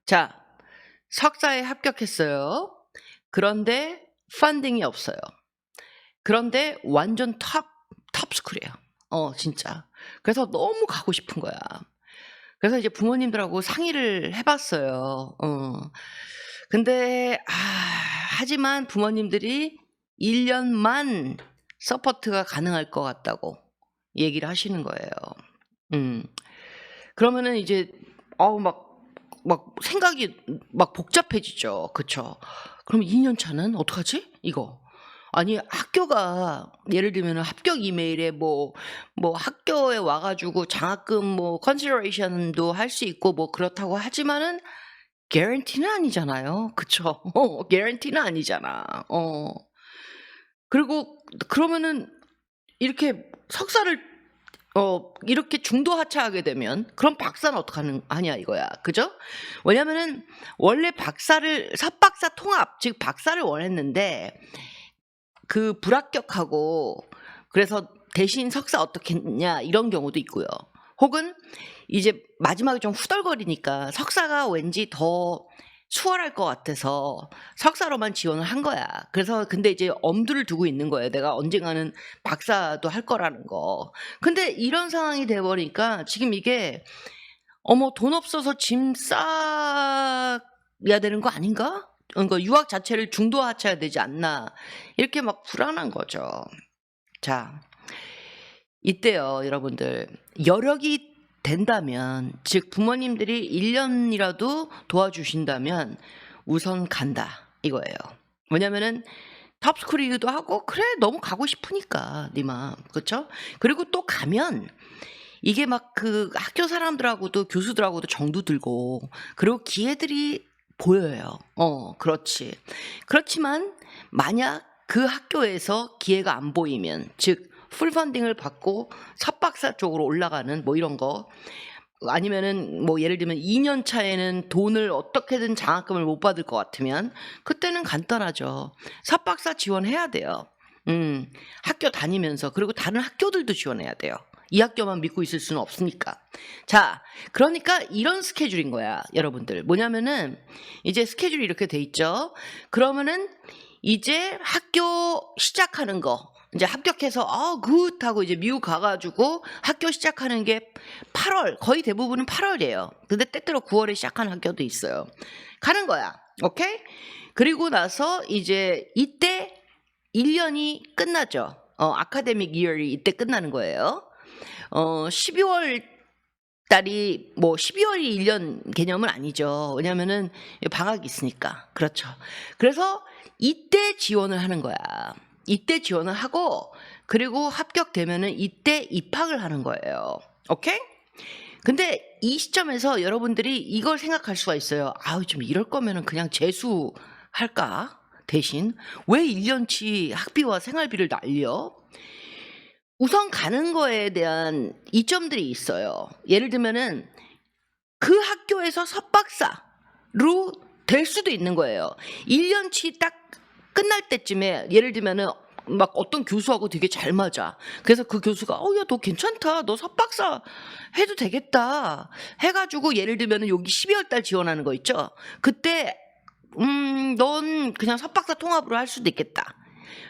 자, 석사에 합격했어요. 그런데 펀딩이 없어요. 그런데 완전 탑스쿨이에요. 진짜. 그래서 너무 가고 싶은 거야. 그래서 이제 부모님들하고 상의를 해봤어요. 근데 하지만 부모님들이 1년만 서포트가 가능할 것 같다고 얘기를 하시는 거예요. 그러면은 이제 막 생각이 막 복잡해지죠. 그쵸? 그럼 2년 차는 어떡하지? 이거. 아니 학교가 예를 들면 합격 이메일에 뭐 학교에 와 가지고 장학금 뭐 컨시더레이션도 할 수 있고 뭐 그렇다고 하지만은 개런티는 아니잖아요. 그쵸? 개런티는 아니잖아. 그리고 그러면은 이렇게 석사를 이렇게 중도 하차하게 되면 그럼 박사는 하냐 이거야. 그죠? 왜냐면은 원래 석박사 통합, 즉 박사를 원했는데 그 불합격하고 그래서 대신 석사 어떻게 했냐 이런 경우도 있고요. 혹은 이제 마지막에 좀 후덜거리니까 석사가 왠지 더 수월할 것 같아서 석사로만 지원을 한 거야. 그래서 근데 이제 엄두를 두고 있는 거예요. 내가 언젠가는 박사도 할 거라는 거. 근데 이런 상황이 돼버리니까 지금 이게 돈 없어서 짐 싸야 되는 거 아닌가? 그러니까 유학 자체를 중도하셔야 되지 않나 이렇게 막 불안한 거죠. 자, 이때요 여러분들 여력이 된다면 즉 부모님들이 1년이라도 도와주신다면 우선 간다 이거예요. 왜냐면은 탑스쿨이기도 하고 그래 너무 가고 싶으니까 네 마음 그렇죠? 그리고 또 가면 이게 막 그 학교 사람들하고도 교수들하고도 정도 들고 그리고 기회들이 보여요. 그렇지. 그렇지만 만약 그 학교에서 기회가 안 보이면 즉 풀펀딩을 받고 석박사 쪽으로 올라가는 뭐 이런 거 아니면은 뭐 예를 들면 2년 차에는 돈을 어떻게든 장학금을 못 받을 것 같으면 그때는 간단하죠. 석박사 지원해야 돼요. 학교 다니면서 그리고 다른 학교들도 지원해야 돼요. 이 학교만 믿고 있을 수는 없으니까. 자, 그러니까 이런 스케줄인 거야, 여러분들. 뭐냐면은 이제 스케줄이 이렇게 돼 있죠. 그러면은 이제 학교 시작하는 거 이제 합격해서 굿 하고 이제 미국 가가지고 학교 시작하는 게 8월 거의 대부분은 8월이에요. 근데 때때로 9월에 시작하는 학교도 있어요. 가는 거야. 오케이? 그리고 나서 이제 이때 1년이 끝나죠. 아카데믹 이어이 이때 끝나는 거예요. 12월 달이 뭐 12월이 1년 개념은 아니죠. 왜냐면은 방학이 있으니까. 그렇죠. 그래서 이때 지원을 하는 거야. 이때 지원을 하고 그리고 합격되면은 이때 입학을 하는 거예요. 오케이? 근데 이 시점에서 여러분들이 이걸 생각할 수가 있어요. 좀 이럴 거면은 그냥 재수할까? 대신 왜 1년치 학비와 생활비를 날려? 우선 가는 거에 대한 이점들이 있어요. 예를 들면은 그 학교에서 석박사로 될 수도 있는 거예요. 1년치 딱 끝날 때쯤에 예를 들면은 막 어떤 교수하고 되게 잘 맞아. 그래서 그 교수가 야 너 괜찮다. 너 석박사 해도 되겠다. 해가지고 예를 들면은 여기 12월 달 지원하는 거 있죠. 그때 넌 그냥 석박사 통합으로 할 수도 있겠다.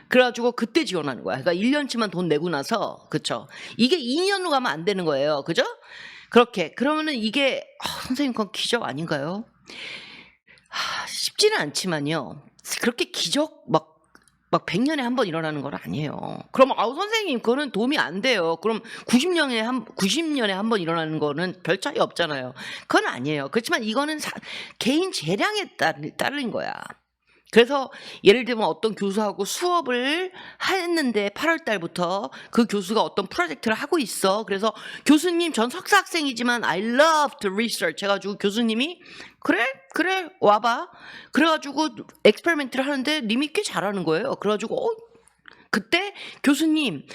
그래가지고 그때 지원하는 거야. 그러니까 1년치만 돈 내고 나서 그쵸. 이게 2년으로 가면 안 되는 거예요. 그죠? 그렇게 그러면은 이게 선생님 그건 기적 아닌가요? 쉽지는 않지만요. 그렇게 기적 막 100년에 한 번 일어나는 건 아니에요. 그럼 선생님 그거는 도움이 안 돼요. 그럼 90년에 한 번 일어나는 거는 별 차이 없잖아요. 그건 아니에요. 그렇지만 이거는 개인 재량에 따른 거야. 그래서 예를 들면 어떤 교수하고 수업을 했는데 8월 달부터 그 교수가 어떤 프로젝트를 하고 있어. 그래서 교수님 전 석사 학생이지만 I love to research 해가지고 교수님이 그래 와봐. 그래가지고 엑스페리멘트를 하는데 님이 꽤 잘하는 거예요. 그래가지고 그때 교수님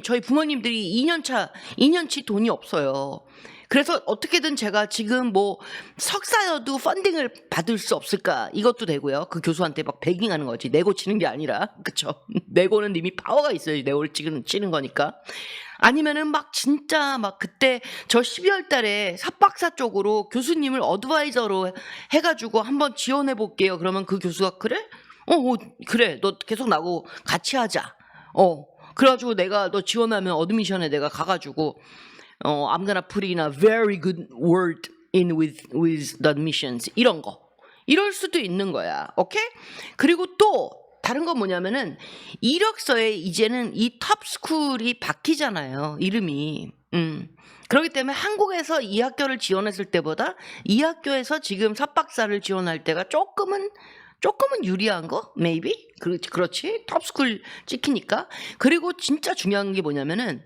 저희 부모님들이 2년치 돈이 없어요. 그래서 어떻게든 제가 지금 뭐 석사여도 펀딩을 받을 수 없을까 이것도 되고요. 그 교수한테 막 베깅하는 거지. 내고 치는 게 아니라 그쵸? 내고는 이미 파워가 있어야지 내고를 치는 거니까. 아니면은 막 진짜 막 그때 저 12월 달에 삽박사 쪽으로 교수님을 어드바이저로 해가지고 한번 지원해 볼게요. 그러면 그 교수가 그래? 그래. 너 계속 나하고 같이 하자. 그래가지고 내가 너 지원하면 어드미션에 내가 가가지고 I'm gonna put in a very good word in with the admissions 이런 거 이럴 수도 있는 거야. 오케이? 그리고 또 다른 건 뭐냐면은 이력서에 이제는 이 톱스쿨이 바뀌잖아요. 이름이. 그렇기 때문에 한국에서 이 학교를 지원했을 때보다 이 학교에서 지금 삽박사를 지원할 때가 조금은 유리한 거? Maybe? 그렇지. 톱스쿨 찍히니까. 그리고 진짜 중요한 게 뭐냐면은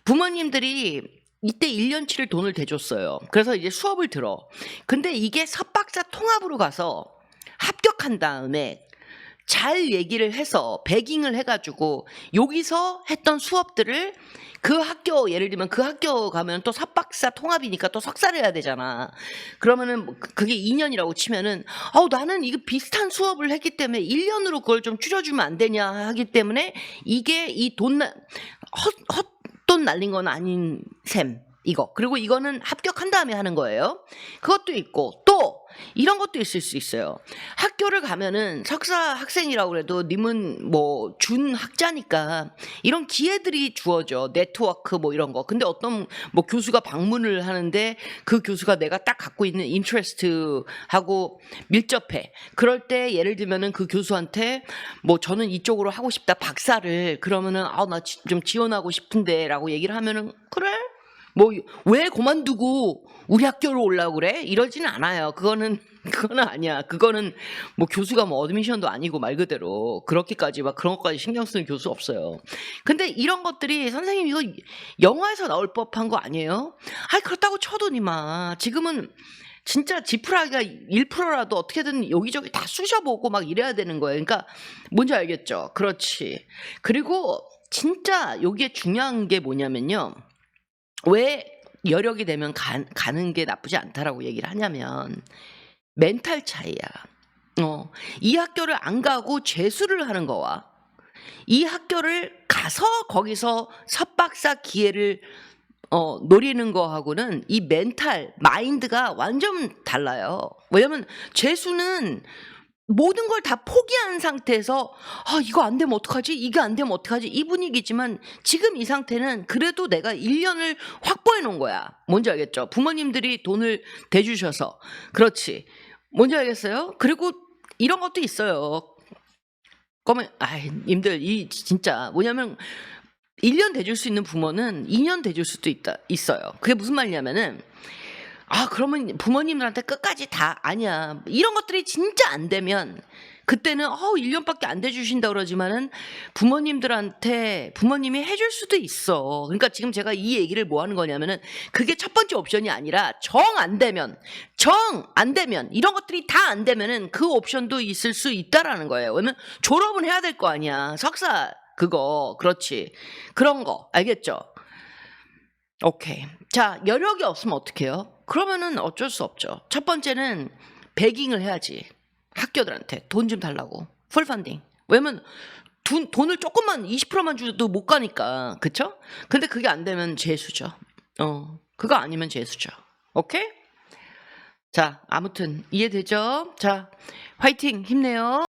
부모님들이 이때 1년치를 돈을 대줬어요. 그래서 이제 수업을 들어. 근데 이게 삽박사 통합으로 가서 합격한 다음에 잘 얘기를 해서 베깅을 해가지고 여기서 했던 수업들을 그 학교 예를 들면 그 학교 가면 또 삽박사 통합이니까 또 석사를 해야 되잖아. 그러면은 그게 2년이라고 치면은 나는 이거 비슷한 수업을 했기 때문에 1년으로 그걸 좀 줄여주면 안 되냐 하기 때문에 이게 이 헛돈 날린 건 아닌 셈. 이거. 그리고 이거는 합격한 다음에 하는 거예요. 그것도 있고 또 이런 것도 있을 수 있어요. 학교를 가면은 석사 학생이라고 그래도 님은 뭐 준학자니까 이런 기회들이 주어져. 네트워크 뭐 이런 거. 근데 어떤 뭐 교수가 방문을 하는데 그 교수가 내가 딱 갖고 있는 인트레스트하고 밀접해. 그럴 때 예를 들면은 그 교수한테 뭐 저는 이쪽으로 하고 싶다. 박사를. 그러면은 나 좀 지원하고 싶은데 라고 얘기를 하면은 그래? 뭐 왜 그만두고 우리 학교로 오려고 그래? 이러지는 않아요. 그거는 아니야. 그거는 뭐 교수가 뭐 어드미션도 아니고 말 그대로 그렇게까지 막 그런 것까지 신경 쓰는 교수 없어요. 근데 이런 것들이 선생님 이거 영화에서 나올 법한 거 아니에요? 그렇다고 쳐도 니마 지금은 진짜 지푸라기가 1%라도 어떻게든 여기저기 다 쑤셔보고 막 이래야 되는 거예요. 그러니까 뭔지 알겠죠? 그렇지. 그리고 진짜 여기에 중요한 게 뭐냐면요. 왜 여력이 되면 가는 게 나쁘지 않다라고 얘기를 하냐면 멘탈 차이야. 이 학교를 안 가고 재수를 하는 거와 이 학교를 가서 거기서 석박사 기회를 노리는 거하고는 이 멘탈, 마인드가 완전 달라요. 왜냐면 재수는 모든 걸 다 포기한 상태에서 이거 안 되면 어떡하지? 이게 안 되면 어떡하지? 이 분위기지만 지금 이 상태는 그래도 내가 1년을 확보해 놓은 거야. 뭔지 알겠죠? 부모님들이 돈을 대주셔서. 그렇지. 뭔지 알겠어요? 그리고 이런 것도 있어요. 그러면 님들 이 진짜 뭐냐면 1년 대줄 수 있는 부모는 2년 대줄 수도 있어요. 그게 무슨 말이냐면은 그러면 부모님들한테 끝까지 다 아니야. 이런 것들이 진짜 안 되면 그때는 1년밖에 안 대주신다 그러지만은 부모님이 해줄 수도 있어. 그러니까 지금 제가 이 얘기를 뭐 하는 거냐면은 그게 첫 번째 옵션이 아니라 정 안 되면 이런 것들이 다 안 되면은 그 옵션도 있을 수 있다라는 거예요. 왜냐면 졸업은 해야 될 거 아니야. 석사 그거 그렇지. 그런 거 알겠죠? 오케이. 자, 여력이 없으면 어떡해요? 그러면은 어쩔 수 없죠. 첫 번째는 베깅을 해야지. 학교들한테 돈 좀 달라고. 풀펀딩. 왜냐면 돈을 조금만 20%만 줘도 못 가니까. 그쵸? 근데 그게 안 되면 재수죠. 그거 아니면 재수죠. 오케이? 자, 아무튼 이해되죠? 자, 화이팅! 힘내요.